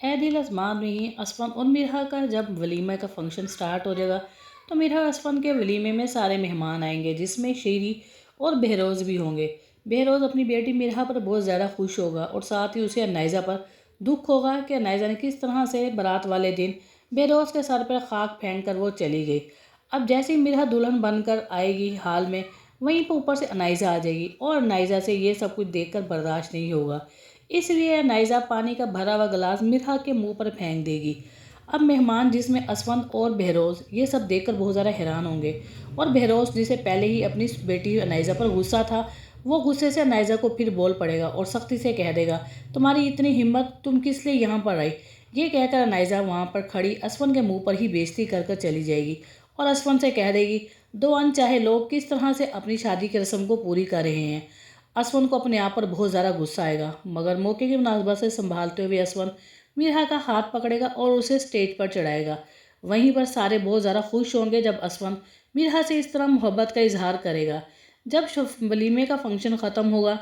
ए दिल आसमान में ही असफन और मिरहा का जब वलीमे का फंक्शन स्टार्ट हो जाएगा तो मिरहा असफन के वलीमे में सारे मेहमान आएंगे जिसमें शीरी और बहरोज़ भी होंगे। बहरोज़ अपनी बेटी मिरहा पर बहुत ज़्यादा खुश होगा और साथ ही उसे अनाइज़ा पर दुख होगा कि अनाइज़ा ने किस तरह से बारात वाले दिन बहरोज़ के सर पर खाक फेंक कर वो चली गई। अब जैसे ही मिरहा दुल्हन बनकर आएगी हाल में, वहीं पर ऊपर से अनाइज़ा आ जाएगी और अनाइज़ा से ये सब कुछ देखकर बर्दाश्त नहीं होगा। इसलिए नाइज़ा पानी का भरा हुआ गिलास मिरहा के मुंह पर फेंक देगी। अब मेहमान जिसमें असफंद और बहरोज़ ये सब देखकर बहुत ज़्यादा हैरान होंगे और बहरोज़ जिसे पहले ही अपनी बेटी नाइज़ा पर गुस्सा था, वो गुस्से से नाइज़ा को फिर बोल पड़ेगा और सख्ती से कह देगा, तुम्हारी इतनी हिम्मत, तुम किस लिए यहाँ पर आई। ये कहकर नाइज़ा वहाँ पर खड़ी असफन के मुँह पर ही बेइज्जती कर कर चली जाएगी और असफन से कह देगी, दो अनचाहे लोग किस तरह से अपनी शादी की रस्म को पूरी कर रहे हैं। असवन को अपने आप पर बहुत ज़्यादा गुस्सा आएगा, मगर मौके की मुनासबत से संभालते हुए असवन मिरहा का हाथ पकड़ेगा और उसे स्टेज पर चढ़ाएगा। वहीं पर सारे बहुत ज़्यादा खुश होंगे जब असवन मिरहा से इस तरह मोहब्बत का इजहार करेगा। जब वलीमे का फंक्शन ख़त्म होगा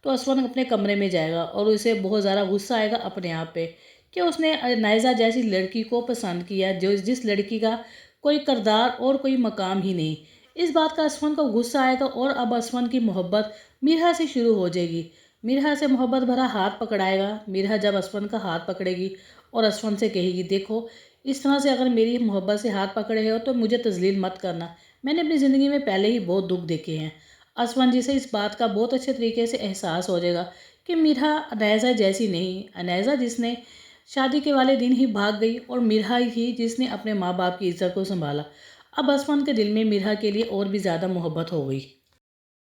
तो असवन अपने कमरे में जाएगा और उसे बहुत ज़्यादा गुस्सा आएगा अपने आप पे कि उसने नाइज़ा जैसी लड़की को पसंद किया जो जिस लड़की का कोई किरदार और कोई मकाम ही नहीं। इस बात का असफन को गुस्सा आएगा और अब असफन की मोहब्बत मिरहा से शुरू हो जाएगी। मिरहा से मोहब्बत भरा हाथ पकड़ाएगा। मिरहा जब असफन का हाथ पकड़ेगी और असफन से कहेगी, देखो इस तरह से अगर मेरी मोहब्बत से हाथ पकड़े हो तो मुझे तजलील मत करना, मैंने अपनी ज़िंदगी में पहले ही बहुत दुख देखे हैं। असफन जी से इस बात का बहुत अच्छे तरीके से एहसास हो जाएगा कि मिरहा अनायज़ा जैसी नहीं, अनायज़ा जिसने शादी के वाले दिन ही भाग गई और मिरहा ही जिसने अपने माँ बाप की इज्जत को संभाला। अब असफन के दिल में मिरहा के लिए और भी ज़्यादा मोहब्बत हो गई।